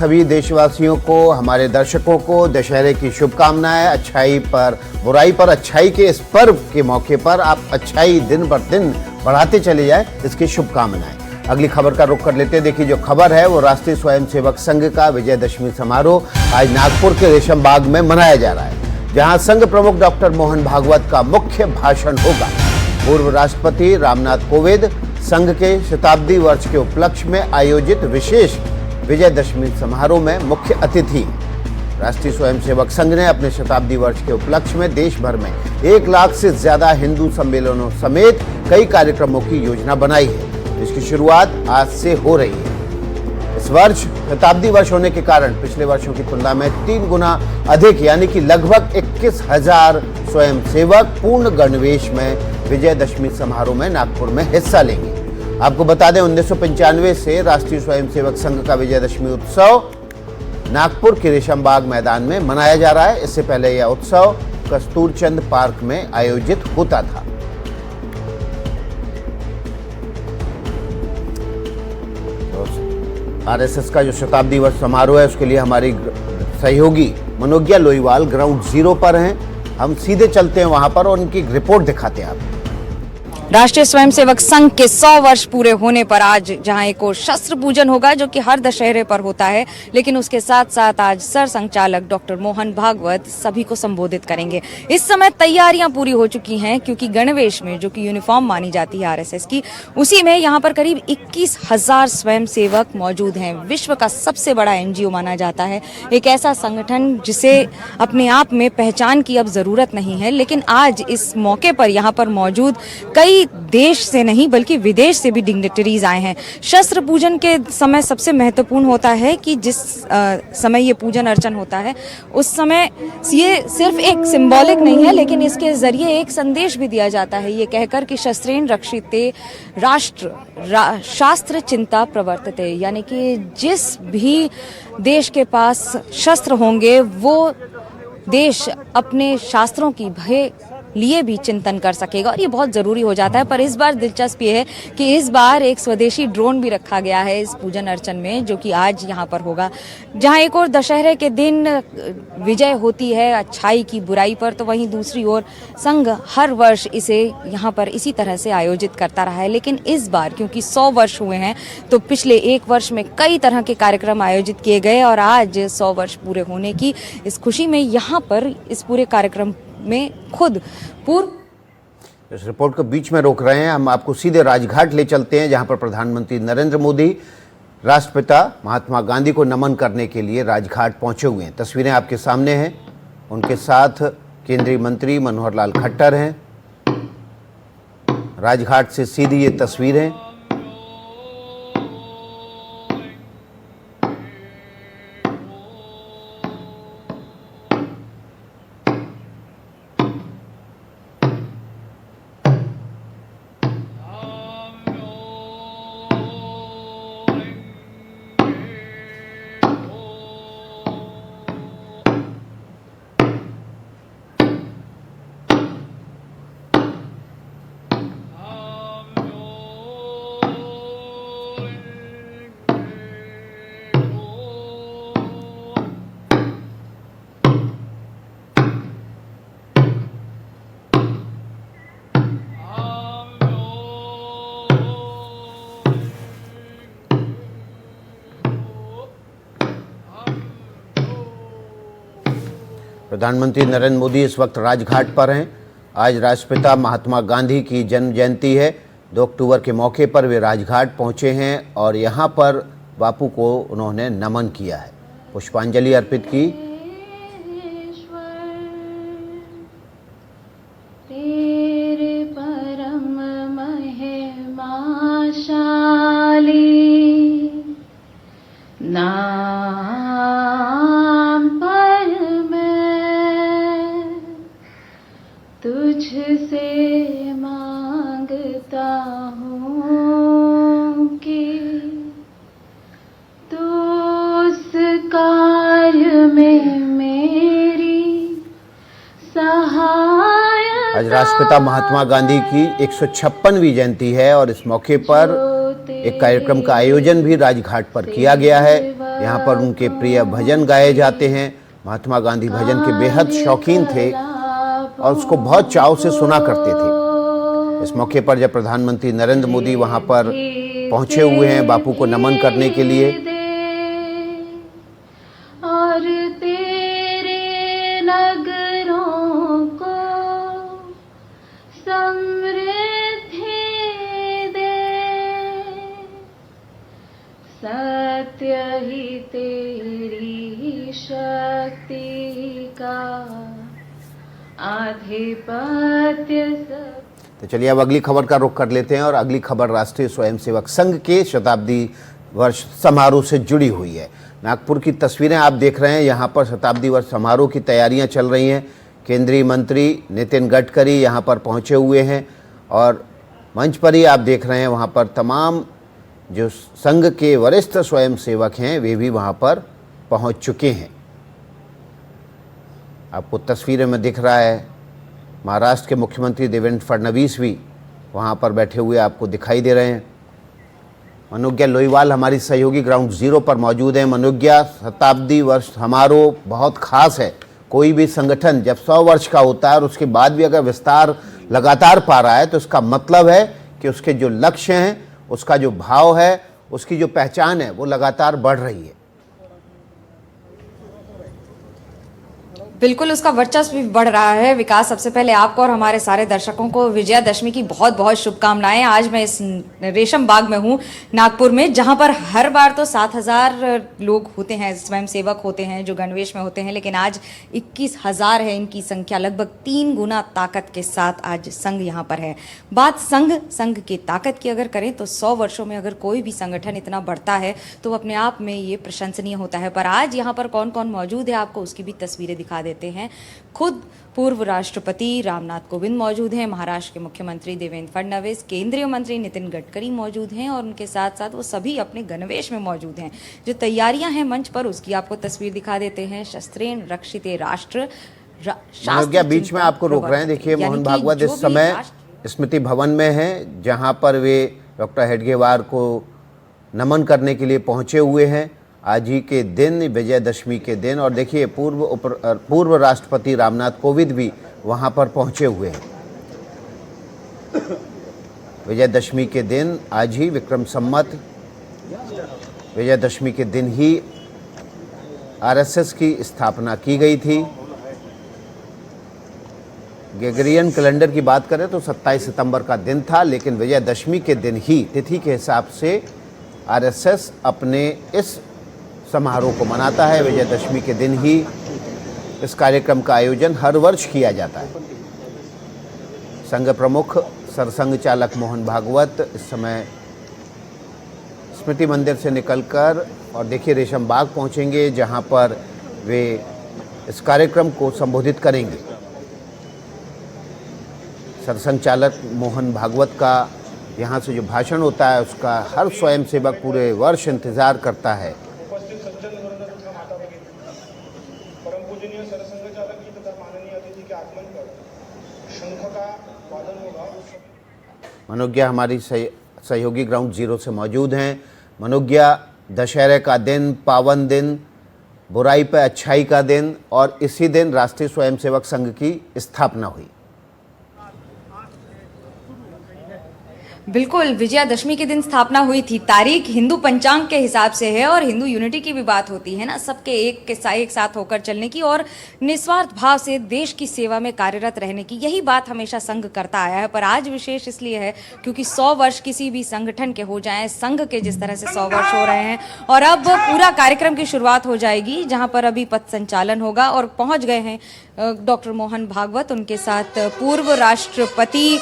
सभी देशवासियों को, हमारे दर्शकों को दशहरे की शुभकामनाएं। अच्छाई पर बुराई पर अच्छाई के इस पर्व के मौके पर आप अच्छाई दिन बर दिन बढ़ाते चले जाएं, इसकी शुभकामनाएं। अगली खबर का रुख कर लेते हैं। देखिए जो खबर है वो राष्ट्रीय स्वयंसेवक संघ का विजयदशमी समारोह आज नागपुर के रेशम बाग में मनाया जा रहा है, जहां संघ प्रमुख डॉक्टर मोहन भागवत का मुख्य भाषण होगा। पूर्व राष्ट्रपति रामनाथ कोविंद संघ के शताब्दी वर्ष के उपलक्ष्य में आयोजित विशेष विजयदशमी समारोह में मुख्य अतिथि। राष्ट्रीय स्वयंसेवक संघ ने अपने शताब्दी वर्ष के उपलक्ष्य में देश भर में 1 लाख से ज्यादा हिंदू सम्मेलनों समेत कई कार्यक्रमों की योजना बनाई है, जिसकी शुरुआत आज से हो रही है। इस वर्ष शताब्दी वर्ष होने के कारण पिछले वर्षों की तुलना में 3 गुना अधिक यानी कि लगभग 21,000 स्वयंसेवक पूर्ण गणवेश में विजयदशमी समारोह में नागपुर में हिस्सा लेंगे। आपको बता दें 1995 से राष्ट्रीय स्वयंसेवक संघ का विजयदशमी उत्सव नागपुर के रेशम बाग मैदान में मनाया जा रहा है। इससे पहले यह उत्सव कस्तूरचंद पार्क में आयोजित होता था। आरएसएस का जो शताब्दी वर्ष समारोह है उसके लिए हमारी सहयोगी मनोज्ञा लोईवाल ग्राउंड जीरो पर हैं। हम सीधे चलते हैं वहां पर और उनकी रिपोर्ट दिखाते हैं आपको। राष्ट्रीय स्वयंसेवक संघ के 100 वर्ष पूरे होने पर आज जहां एक और शस्त्र पूजन होगा जो कि हर दशहरे पर होता है, लेकिन उसके साथ साथ आज सर संचालक डॉक्टर मोहन भागवत सभी को संबोधित करेंगे। इस समय तैयारियां पूरी हो चुकी हैं क्योंकि गणवेश में जो कि यूनिफॉर्म मानी जाती है आरएसएस की, उसी में यहां पर करीब 21,000 स्वयंसेवक मौजूद हैं। विश्व का सबसे बड़ा एनजीओ माना जाता है, एक ऐसा संगठन जिसे अपने आप में पहचान की अब जरूरत नहीं है, लेकिन आज इस मौके पर यहाँ पर मौजूद कई देश से नहीं बल्कि विदेश से भी डिग्नेटरीज आए हैं। शस्त्र पूजन के समय सबसे महत्वपूर्ण होता है कि जिस समय ये पूजन अर्चन होता है उस समय ये सिर्फ एक सिंबॉलिक नहीं है, लेकिन इसके जरिए एक संदेश भी दिया जाता है, ये कहकर कि शस्त्रेण रक्षिते राष्ट्र शास्त्र चिंता प्रवर्तते, यानी कि जिस भी देश के पास शस्त्र होंगे वो देश अपने शास्त्रों की भय लिए भी चिंतन कर सकेगा, और ये बहुत जरूरी हो जाता है। पर इस बार दिलचस्प ये है कि इस बार एक स्वदेशी ड्रोन भी रखा गया है इस पूजन अर्चन में, जो कि आज यहाँ पर होगा। जहाँ एक और दशहरे के दिन विजय होती है अच्छाई की बुराई पर, तो वहीं दूसरी ओर संघ हर वर्ष इसे यहाँ पर इसी तरह से आयोजित करता रहा है। लेकिन इस बार क्योंकि 100 वर्ष हुए हैं तो पिछले 1 वर्ष में कई तरह के कार्यक्रम आयोजित किए गए, और आज 100 वर्ष पूरे होने की इस खुशी में यहाँ पर इस पूरे कार्यक्रम में खुद पूर्व इस रिपोर्ट को बीच में रोक रहे हैं। हम आपको सीधे राजघाट ले चलते हैं, जहां पर प्रधानमंत्री नरेंद्र मोदी राष्ट्रपिता महात्मा गांधी को नमन करने के लिए राजघाट पहुंचे हुए हैं। तस्वीरें आपके सामने हैं। उनके साथ केंद्रीय मंत्री मनोहर लाल खट्टर हैं। राजघाट से सीधी ये तस्वीरें। प्रधानमंत्री नरेंद्र मोदी इस वक्त राजघाट पर हैं। आज राष्ट्रपिता महात्मा गांधी की जन्म जयंती है। 2 अक्टूबर के मौके पर वे राजघाट पहुंचे हैं और यहां पर बापू को उन्होंने नमन किया है, पुष्पांजलि अर्पित की। तुझसे मांगता हूँ कि तू उस कार्य में मेरी सहाय। आज राष्ट्रपिता महात्मा गांधी की 156वीं जयंती है और इस मौके पर एक कार्यक्रम का आयोजन भी राजघाट पर किया गया है। यहाँ पर उनके प्रिय भजन गाए जाते हैं। महात्मा गांधी भजन के बेहद शौकीन थे और उसको बहुत चाव से सुना करते थे। इस मौके पर जब प्रधानमंत्री नरेंद्र मोदी वहाँ पर पहुँचे हुए हैं बापू को नमन करने के लिए, और तेरे नगरों को समृद्धि दे, सत्य ही तेरी शक्ति का आधिपत्य सब। तो चलिए अब अगली खबर का रुख कर लेते हैं और अगली खबर राष्ट्रीय स्वयंसेवक संघ के शताब्दी वर्ष समारोह से जुड़ी हुई है। नागपुर की तस्वीरें आप देख रहे हैं। यहाँ पर शताब्दी वर्ष समारोह की तैयारियां चल रही हैं। केंद्रीय मंत्री नितिन गडकरी यहाँ पर पहुँचे हुए हैं और मंच पर ही आप देख रहे हैं वहाँ पर तमाम जो संघ के वरिष्ठ स्वयंसेवक हैं वे भी वहाँ पर पहुँच चुके हैं। आपको तस्वीरें में दिख रहा है महाराष्ट्र के मुख्यमंत्री देवेंद्र फडणवीस भी वहाँ पर बैठे हुए आपको दिखाई दे रहे हैं। मनोज्ञा लोईवाल हमारी सहयोगी ग्राउंड जीरो पर मौजूद है। मनोज्ञा, शताब्दी वर्ष समारोह बहुत खास है। कोई भी संगठन जब 100 वर्ष का होता है और उसके बाद भी अगर विस्तार लगातार पा रहा है तो इसका मतलब है कि उसके जो लक्ष्य हैं, उसका जो भाव है, उसकी जो पहचान है वो लगातार बढ़ रही है। बिल्कुल, उसका वर्चस्व भी बढ़ रहा है। विकास, सबसे पहले आपको और हमारे सारे दर्शकों को विजयादशमी की बहुत बहुत शुभकामनाएं। आज मैं इस रेशम बाग में हूँ नागपुर में, जहाँ पर हर बार तो 7,000 लोग होते हैं, स्वयंसेवक होते हैं जो गणवेश में होते हैं, लेकिन आज 21,000 है इनकी संख्या। लगभग 3 गुना ताकत के साथ आज संघ यहाँ पर है। बात संघ की ताकत की अगर करें तो 100 वर्षों में अगर कोई भी संगठन इतना बढ़ता है तो अपने आप में ये प्रशंसनीय होता है। पर आज यहाँ पर कौन कौन मौजूद है आपको उसकी भी तस्वीरें दिखा देते हैं। खुद पूर्व राष्ट्रपति रामनाथ कोविंद मौजूद हैं, महाराष्ट्र के मुख्यमंत्री देवेंद्र फडणवीस, केंद्रीय मंत्री नितिन गडकरी मौजूद हैं और उनके साथ साथ वो सभी अपने गणवेश में मौजूद हैं। जो तैयारियां हैं मंच पर उसकी आपको तस्वीर दिखा देते हैं। शस्त्रेण रक्षिते राष्ट्र मनोज्ञा, बीच में आपको रोक रहे हैं। देखिए, मोहन भागवत इस समय स्मृति भवन में हैं, जहां पर वे डॉक्टर हेडगेवार को नमन करने के लिए पहुंचे हुए हैं। आज ही के दिन, विजयदशमी के दिन, और देखिए पूर्व राष्ट्रपति रामनाथ कोविंद भी वहां पर पहुंचे हुए हैं। विजयदशमी के दिन, आज ही विक्रम संवत विजयदशमी के दिन ही आरएसएस की स्थापना की गई थी। ग्रेगोरियन कैलेंडर की बात करें तो 27 सितंबर का दिन था, लेकिन विजयदशमी के दिन ही तिथि के हिसाब से आरएसएस अपने इस समारोह को मनाता है। विजयदशमी के दिन ही इस कार्यक्रम का आयोजन हर वर्ष किया जाता है। संघ प्रमुख सरसंघ चालक मोहन भागवत इस समय स्मृति मंदिर से निकलकर और देखिए रेशम बाग पहुंचेंगे, जहां पर वे इस कार्यक्रम को संबोधित करेंगे। सरसंघ चालक मोहन भागवत का यहाँ से जो भाषण होता है उसका हर स्वयंसेवक पूरे वर्ष इंतजार करता है। मनोज्ञा हमारी सहयोगी ग्राउंड जीरो से मौजूद हैं। मनोज्ञा, दशहरे का दिन, पावन दिन, बुराई पर अच्छाई का दिन, और इसी दिन राष्ट्रीय स्वयंसेवक संघ की स्थापना हुई। बिल्कुल, विजयादशमी के दिन स्थापना हुई थी। तारीख हिंदू पंचांग के हिसाब से है और हिंदू यूनिटी की भी बात होती है ना, सबके एक साथ होकर चलने की और निस्वार्थ भाव से देश की सेवा में कार्यरत रहने की। यही बात हमेशा संघ करता आया है। पर आज विशेष इसलिए है क्योंकि 100 वर्ष किसी भी संगठन के हो जाएं, संघ के जिस तरह से 100 वर्ष हो रहे हैं, और अब पूरा कार्यक्रम की शुरुआत हो जाएगी, जहां पर अभी पथ संचालन होगा। और पहुंच गए हैं डॉक्टर मोहन भागवत, उनके साथ पूर्व राष्ट्रपति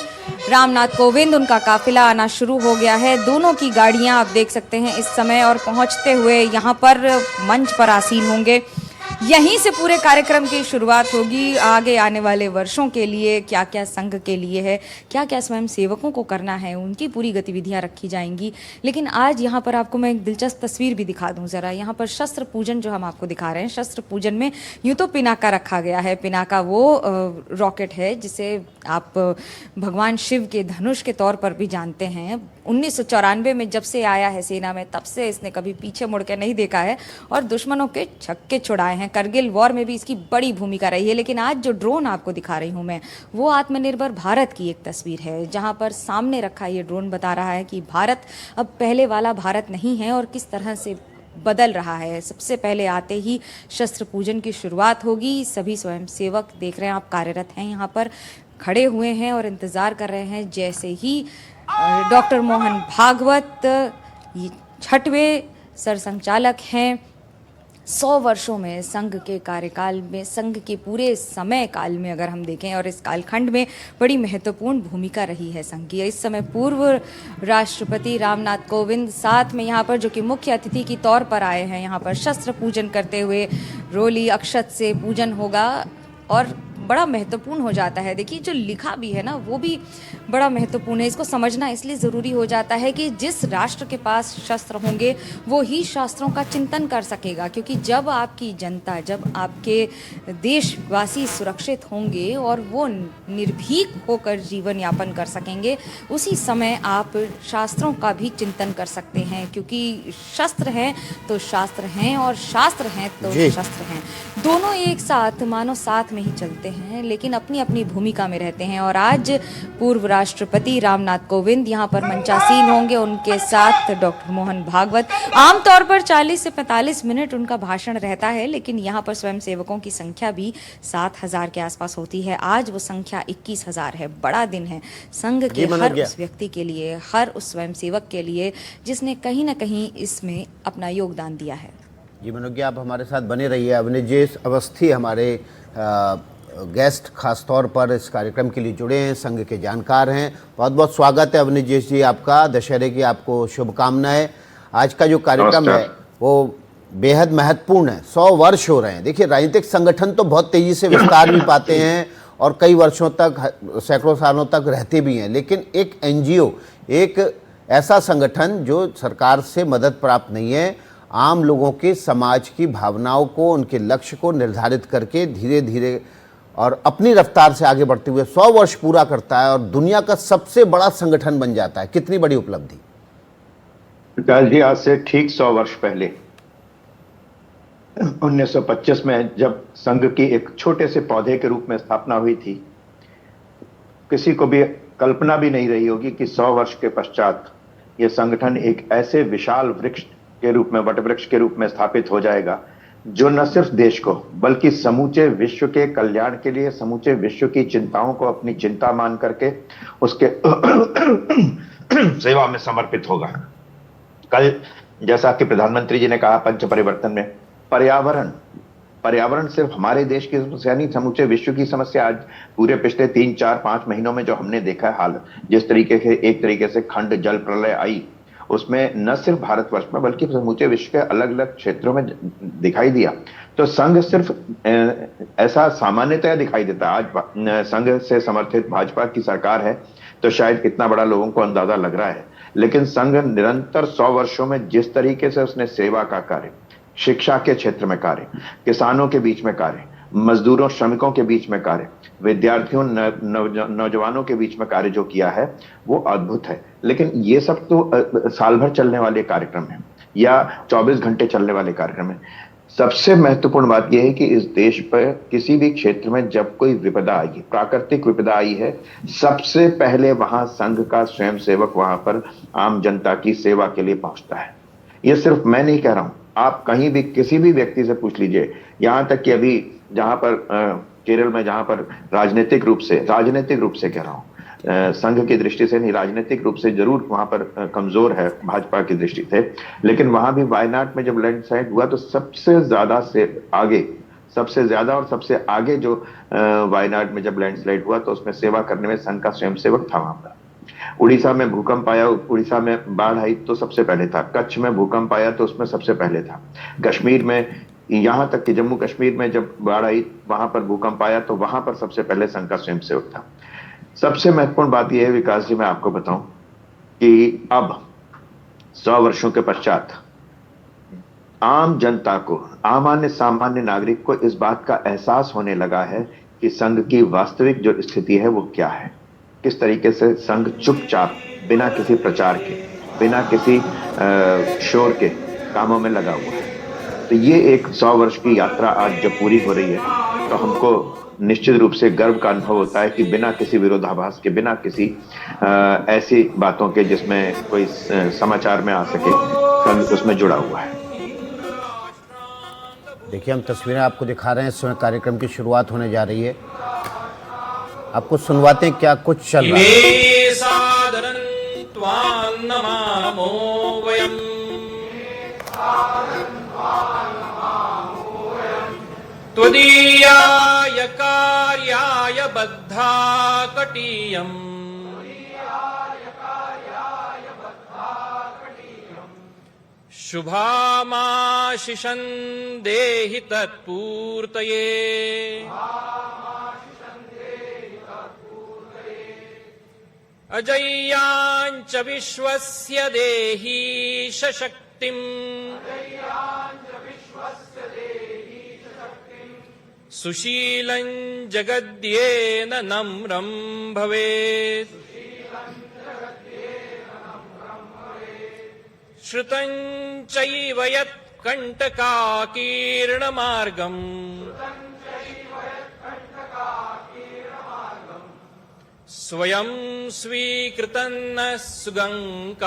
रामनाथ कोविंद, उनका काफिला आना शुरू हो गया है। दोनों की गाड़ियां आप देख सकते हैं इस समय, और पहुंचते हुए यहां पर मंच पर आसीन होंगे। यहीं से पूरे कार्यक्रम की शुरुआत होगी। आगे आने वाले वर्षों के लिए क्या क्या संघ के लिए है, क्या क्या स्वयं सेवकों को करना है, उनकी पूरी गतिविधियां रखी जाएंगी। लेकिन आज यहाँ पर आपको मैं एक दिलचस्प तस्वीर भी दिखा दूं ज़रा। यहाँ पर शस्त्र पूजन जो हम आपको दिखा रहे हैं, शस्त्र पूजन में यूँ तो पिनाका रखा गया है। पिनाका वो रॉकेट है जिसे आप भगवान शिव के धनुष के तौर पर भी जानते हैं। 1994 में जब से आया है सेना में, तब से इसने कभी पीछे मुड़ के नहीं देखा है और दुश्मनों के छक्के छुड़ाए हैं। करगिल वॉर में भी इसकी बड़ी भूमिका रही है। लेकिन आज जो ड्रोन आपको दिखा रही हूँ मैं, वो आत्मनिर्भर भारत की एक तस्वीर है, जहाँ पर सामने रखा ये ड्रोन बता रहा है कि भारत अब पहले वाला भारत नहीं है और किस तरह से बदल रहा है। सबसे पहले आते ही शस्त्र पूजन की शुरुआत होगी। सभी स्वयंसेवक देख रहे हैं आप, कार्यरत हैं, यहाँ पर खड़े हुए हैं और इंतज़ार कर रहे हैं। जैसे ही डॉक्टर मोहन भागवत ये 6वें सरसंघचालक हैं। 100 वर्षों में संघ के कार्यकाल में, संघ के पूरे समय काल में अगर हम देखें, और इस कालखंड में बड़ी महत्वपूर्ण भूमिका रही है संघ की। इस समय पूर्व राष्ट्रपति रामनाथ कोविंद साथ में यहाँ पर, जो कि मुख्य अतिथि के तौर पर आए हैं, यहाँ पर शस्त्र पूजन करते हुए रोली अक्षत से पूजन होगा और बड़ा महत्वपूर्ण हो जाता है। देखिए जो लिखा भी है ना, वो भी बड़ा महत्वपूर्ण है। इसको समझना इसलिए ज़रूरी हो जाता है कि जिस राष्ट्र के पास शस्त्र होंगे वो ही शास्त्रों का चिंतन कर सकेगा, क्योंकि जब आपकी जनता, जब आपके देशवासी सुरक्षित होंगे और वो निर्भीक होकर जीवन यापन कर सकेंगे, उसी समय आप शास्त्रों का भी चिंतन कर सकते हैं। क्योंकि शस्त्र हैं तो शास्त्र हैं और शास्त्र हैं तो शस्त्र हैं, दोनों एक साथ मानो साथ में ही चलते हैं, लेकिन अपनी अपनी भूमिका में रहते हैं। और आज पूर्व राष्ट्रपति रामनाथ कोविंद यहाँ पर मंचासीन होंगे, उनके साथ डॉक्टर मोहन भागवत। आमतौर पर 40 से 45 मिनट उनका भाषण रहता है, लेकिन यहाँ पर स्वयंसेवकों की संख्या भी 7,000 के आसपास होती है। आज वो संख्या 21,000 है। बड़ा दिन है संघ के हर उस व्यक्ति के लिए, हर उस स्वयंसेवक के लिए जिसने कहीं ना कहीं इसमें अपना योगदान दिया है। जी मनोज, आप हमारे साथ बने रहिए। अवनीश अवस्थी हमारे गेस्ट खास तौर पर इस कार्यक्रम के लिए जुड़े हैं, संघ के जानकार हैं। बहुत बहुत स्वागत है अवनीश जी आपका। दशहरे की आपको शुभकामनाएं। आज का जो कार्यक्रम है वो बेहद महत्वपूर्ण है। 100 वर्ष हो रहे हैं। देखिए राजनीतिक संगठन तो बहुत तेजी से विस्तार भी पाते हैं और कई वर्षों तक, सैकड़ों सालों तक रहते भी हैं, लेकिन एक NGO, एक ऐसा संगठन जो सरकार से मदद प्राप्त नहीं है, आम लोगों के समाज की भावनाओं को, उनके लक्ष्य को निर्धारित करके धीरे धीरे और अपनी रफ्तार से आगे बढ़ते हुए 100 वर्ष पूरा करता है और दुनिया का सबसे बड़ा संगठन बन जाता है। कितनी बड़ी उपलब्धि। विकास जी, आज से ठीक 100 वर्ष पहले 1925 में जब संघ की एक छोटे से पौधे के रूप में स्थापना हुई थी, किसी को भी कल्पना भी नहीं रही होगी कि 100 वर्ष के पश्चात यह संगठन एक ऐसे विशाल वृक्ष के रूप में, वटवृक्ष के रूप में स्थापित हो जाएगा, जो न सिर्फ देश को बल्कि समूचे विश्व के कल्याण के लिए, समूचे विश्व की चिंताओं को अपनी चिंता मान करके उसके सेवा में समर्पित होगा। कल जैसा कि प्रधानमंत्री जी ने कहा पंच परिवर्तन में, पर्यावरण सिर्फ हमारे देश की समस्या नहीं, समूचे विश्व की समस्या। आज पूरे पिछले 3, 4, 5 महीनों में जो हमने देखा है हाल, जिस तरीके से एक तरीके से खंड जल प्रलय आई, उसमें न सिर्फ भारतवर्ष में बल्कि समूचे विश्व के अलग अलग क्षेत्रों में दिखाई दिया। तो संघ सिर्फ ऐसा सामान्यतया दिखाई देता। आज संघ से समर्थित भाजपा की सरकार है तो शायद कितना बड़ा लोगों को अंदाजा लग रहा है, लेकिन संघ निरंतर 100 वर्षों में जिस तरीके से उसने सेवा का कार्य, शिक्षा के क्षेत्र में कार्य, किसानों के बीच में कार्य, मजदूरों श्रमिकों के बीच में कार्य, विद्यार्थियों नौजवानों के बीच में कार्य जो किया है वो अद्भुत है। लेकिन ये सब तो साल भर चलने वाले कार्यक्रम है या 24 घंटे चलने वाले कार्यक्रम है। सबसे महत्वपूर्ण बात यह है कि इस देश पर किसी भी क्षेत्र में जब कोई विपदा आई, प्राकृतिक विपदा आई है, सबसे पहले वहां संघ का स्वयंसेवक वहां पर आम जनता की सेवा के लिए पहुंचता है। ये सिर्फ मैं नहीं कह रहा हूं, आप कहीं भी किसी भी व्यक्ति से पूछ लीजिए। यहां तक कि अभी जहां पर केरल में, जहां पर राजनीतिक रूप से कह रहा हूं, संघ की दृष्टि से नहीं, राजनीतिक रूप से जरूर वहां पर कमजोर है भाजपा की दृष्टि से, लेकिन वहां भी वायनाड में जब लैंडस्लाइड हुआ तो सबसे ज्यादा और सबसे आगे जो वायनाड में जब लैंडस्लाइड हुआ तो उसमें सेवा करने में संघ का स्वयंसेवक था वहां पर। उड़ीसा में भूकंप आया, उड़ीसा में बाढ़ आई तो सबसे पहले था। कच्छ में भूकंप आया तो उसमें सबसे पहले था। कश्मीर में, यहां तक कि जम्मू कश्मीर में जब बाढ़ आई, वहां पर भूकंप आया तो वहां पर सबसे पहले संघ का स्वयंसेवक था। सबसे महत्वपूर्ण बात यह है विकास जी, मैं आपको बताऊं कि अब 100 वर्षों के पश्चात आम जनता को, सामान्य नागरिक को इस बात का एहसास होने लगा है कि संघ की वास्तविक जो स्थिति है वो क्या है। किस तरीके से संघ चुपचाप बिना किसी प्रचार के, बिना किसी शोर के कामों में लगा हुआ है। तो ये एक 100 वर्ष की यात्रा आज जब पूरी हो रही है तो हमको निश्चित रूप से गर्व का अनुभव होता है कि बिना किसी विरोधाभास के, बिना किसी ऐसी बातों के जिसमें कोई समाचार में आ सके, संघ उसमें जुड़ा हुआ है। देखिए, हम तस्वीरें आपको दिखा रहे हैं। इस समय कार्यक्रम की शुरुआत होने जा रही है। आपको सुनवाते हैं क्या कुछ चल रहा है। त्वदीयाय कार्याय बद्धा कटीयम् शुभामाशिषं देहि तत्पूर्तये अजय्याञ्च विश्वस्य देहि शक्तिम् सुशीलं जगद्येन नम्रं भवेत् श्रुतं चैव यत्कण्टकाकीर्णमार्गम् स्वयं स्वीकृतं न सुगङ्कारयेत्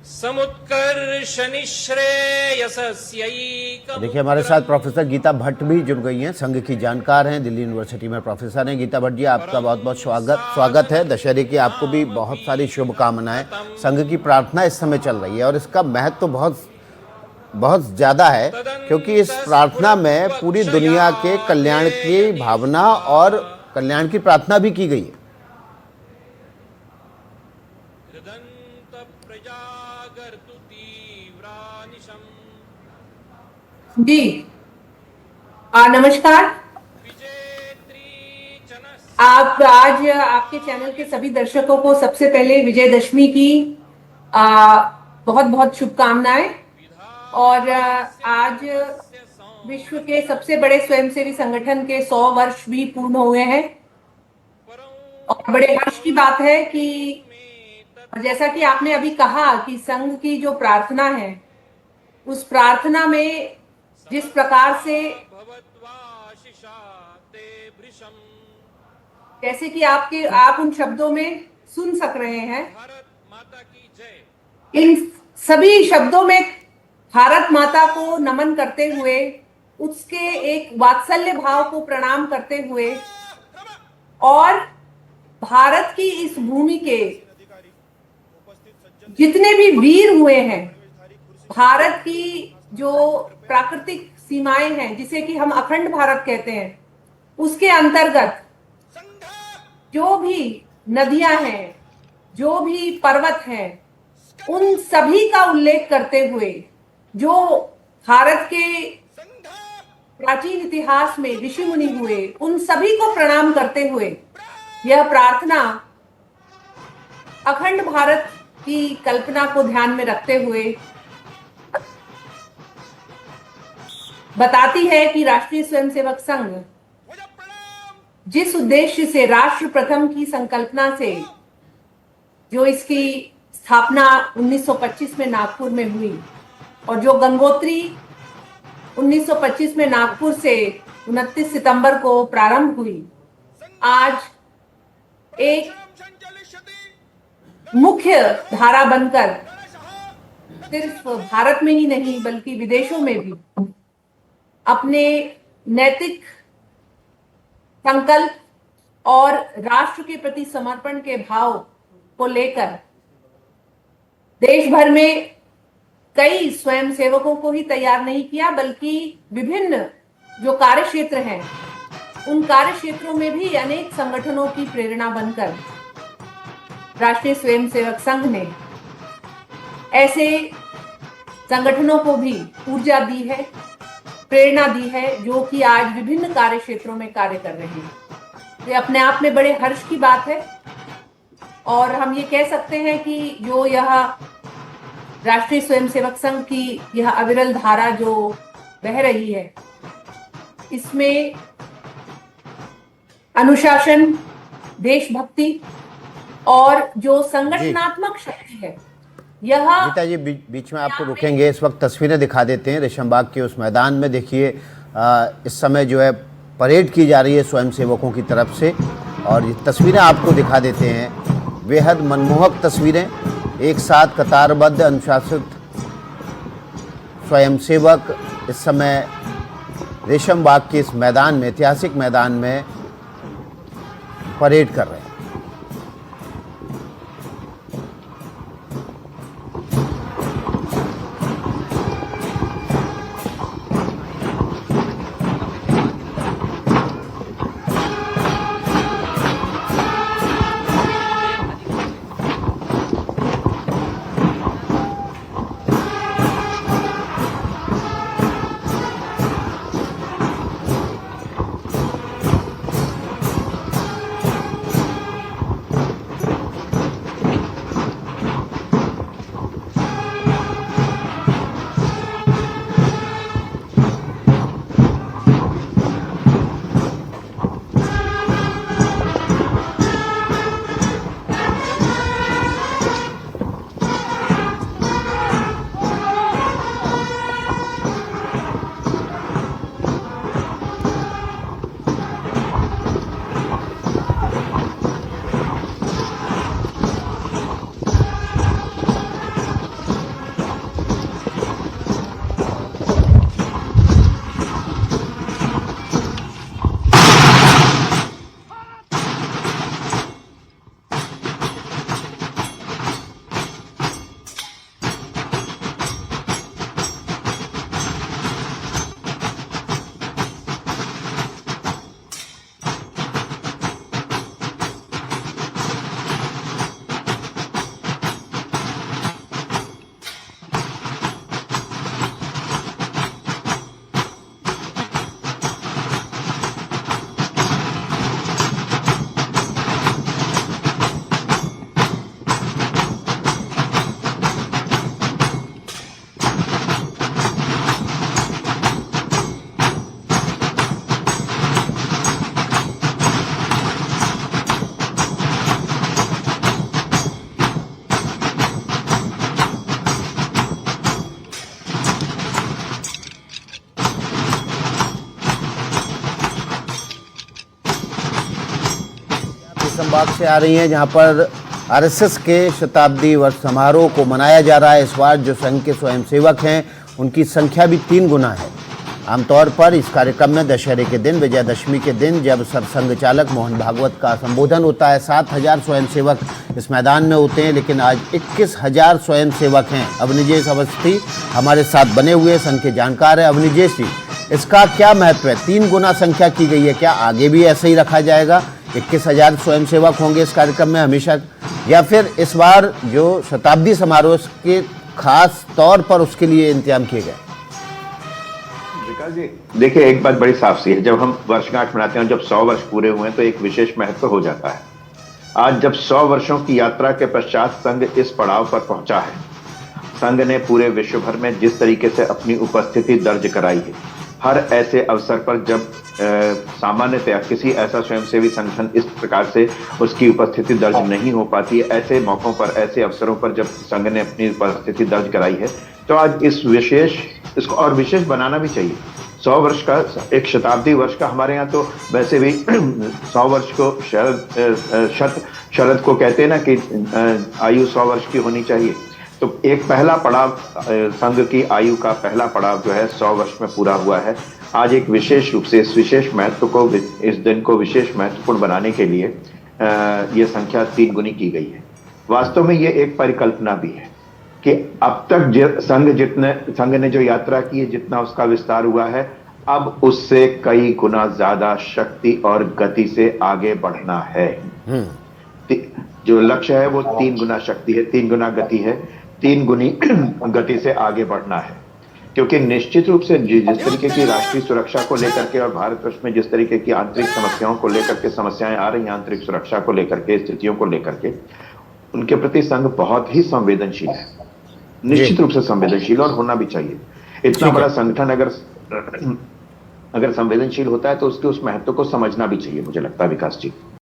समुत्कर्ष निःश्रेयसस्यैकम्। देखिए, हमारे साथ प्रोफेसर गीता भट्ट भी जुड़ गई हैं, संघ की जानकार हैं, दिल्ली यूनिवर्सिटी में प्रोफेसर हैं। गीता भट्ट जी, आपका बहुत बहुत स्वागत है। दशहरे की आपको भी बहुत सारी शुभकामनाएं। संघ की प्रार्थना इस समय चल रही है और इसका महत्व तो बहुत ज़्यादा है, क्योंकि इस प्रार्थना में पूरी दुनिया के कल्याण की भावना और कल्याण की प्रार्थना भी की गई है। जी, नमस्कार। आप आज आपके चैनल के सभी दर्शकों को सबसे पहले विजयदशमी की बहुत बहुत शुभकामनाएं। और आज विश्व के सबसे बड़े स्वयंसेवी संगठन के 100 वर्ष भी पूर्ण हुए हैं और बड़े हर्ष की बात है कि जैसा कि आपने अभी कहा कि संघ की जो प्रार्थना है, उस प्रार्थना में जिस प्रकार से, जैसे कि आप उन शब्दों में सुन सक रहे हैं, इन सभी शब्दों में भारत माता को नमन करते हुए, उसके एक वात्सल्य भाव को प्रणाम करते हुए और भारत की इस भूमि के जितने भी वीर हुए हैं, भारत की जो प्राकृतिक सीमाएं हैं जिसे कि हम अखंड भारत कहते हैं, उसके अंतर्गत जो भी नदियां हैं, जो भी पर्वत हैं, उन सभी का उल्लेख करते हुए, जो भारत के प्राचीन इतिहास में ऋषि मुनि हुए, उन सभी को प्रणाम करते हुए यह प्रार्थना अखंड भारत की कल्पना को ध्यान में रखते हुए बताती है कि राष्ट्रीय स्वयंसेवक संघ जिस उद्देश्य से राष्ट्र प्रथम की संकल्पना से, जो इसकी स्थापना 1925 में नागपुर में हुई और जो गंगोत्री 1925 में नागपुर से 29 सितंबर को प्रारंभ हुई, आज एक मुख्य धारा बनकर सिर्फ भारत में ही नहीं बल्कि विदेशों में भी अपने नैतिक संकल्प और राष्ट्र के प्रति समर्पण के भाव को लेकर देश भर में कई स्वयंसेवकों को ही तैयार नहीं किया, बल्कि विभिन्न जो कार्य क्षेत्र हैं, उन कार्य क्षेत्रों में भी अनेक संगठनों की प्रेरणा बनकर राष्ट्रीय स्वयंसेवक संघ ने ऐसे संगठनों को भी ऊर्जा दी है, प्रेरणा दी है, जो कि आज विभिन्न कार्य क्षेत्रों में कार्य कर रहे हैं। ये अपने आप में बड़े हर्ष की बात है और हम ये कह सकते हैं कि जो यह राष्ट्रीय स्वयंसेवक संघ की यह अविरल धारा जो बह रही है, इसमें अनुशासन, देशभक्ति और जो संगठनात्मक शक्ति है, यह गीता जी बीच में आपको रुकेंगे। इस वक्त तस्वीरें दिखा देते हैं रेशमबाग के उस मैदान में। देखिए इस समय जो है परेड की जा रही है स्वयंसेवकों की तरफ से, और ये तस्वीरें आपको दिखा देते हैं। बेहद मनमोहक तस्वीरें, एक साथ कतारबद्ध अनुशासित स्वयंसेवक इस समय रेशमबाग के इस मैदान में, ऐतिहासिक मैदान में परेड कर रहे हैं। रेशमबाग से आ रही हैं, जहां पर आरएसएस के शताब्दी वर्ष समारोह को मनाया जा रहा है। इस बार जो संघ के स्वयंसेवक हैं उनकी संख्या भी 3 गुना है। आमतौर पर इस कार्यक्रम में दशहरे के दिन, विजयदशमी के दिन, जब सरसंघ चालक मोहन भागवत का संबोधन होता है, 7,000 स्वयंसेवक इस मैदान में होते हैं, लेकिन आज 21,000 स्वयंसेवक हैं। अवनिजेश अवस्थी हमारे साथ बने हुए संघ के जानकार है। अवनिजेश जी, इसका क्या महत्व है? 3 गुना संख्या की गई है, क्या आगे भी ऐसे ही रखा जाएगा? 21,000 स्वयंसेवक होंगे इस कार्यक्रम में हमेशा, या फिर इस बार जो शताब्दी समारोह के खास तौर पर उसके लिए इंतजाम किए गए? विकास जी, देखिए एक बात बड़ी साफ सी है, जब हम वर्षगांठ मनाते हैं, जब 100 वर्ष पूरे हुए तो एक विशेष महत्व हो जाता है। आज जब 100 वर्षों की यात्रा के पश्चात संघ इस पड़ाव पर पहुंचा है, संघ ने पूरे विश्व भर में जिस तरीके से अपनी उपस्थिति दर्ज कराई है, हर ऐसे अवसर पर जब सामान्यतया किसी ऐसा स्वयंसेवी संगठन इस प्रकार से उसकी उपस्थिति दर्ज नहीं हो पाती है, ऐसे मौकों पर, ऐसे अवसरों पर जब संघ ने अपनी उपस्थिति दर्ज कराई है, तो आज इसको और विशेष बनाना भी चाहिए। 100 वर्ष का, एक शताब्दी वर्ष का, हमारे यहाँ तो वैसे भी 100 वर्ष को शरद को कहते हैं ना कि आयु 100 वर्ष की होनी चाहिए। तो एक पहला पड़ाव, संघ की आयु का पहला पड़ाव जो है 100 वर्ष में पूरा हुआ है। आज एक विशेष रूप से इस विशेष महत्व को, इस दिन को विशेष महत्वपूर्ण बनाने के लिए ये संख्या 3 गुनी की गई है। वास्तव में ये एक परिकल्पना भी है कि अब तक संघ ने जो यात्रा की है, जितना उसका विस्तार हुआ है, अब उससे कई गुना ज्यादा शक्ति और गति से आगे बढ़ना है। जो लक्ष्य है वो 3 गुना शक्ति है, 3 गुना गति है, 3 गुनी गति से आगे बढ़ना है। क्योंकि निश्चित रूप से जिस तरीके की राष्ट्रीय सुरक्षा को लेकर के और भारतवर्ष में जिस तरीके की आंतरिक समस्याओं को लेकर के समस्याएं आ रही हैं, आंतरिक सुरक्षा को लेकर के, स्थितियों को लेकर के, उनके प्रति संघ बहुत ही संवेदनशील है, निश्चित रूप से संवेदनशील, और होना भी चाहिए। इतना बड़ा संगठन अगर अगर संवेदनशील होता है तो उसके उस महत्व को समझना भी चाहिए, मुझे लगता है विकास जी।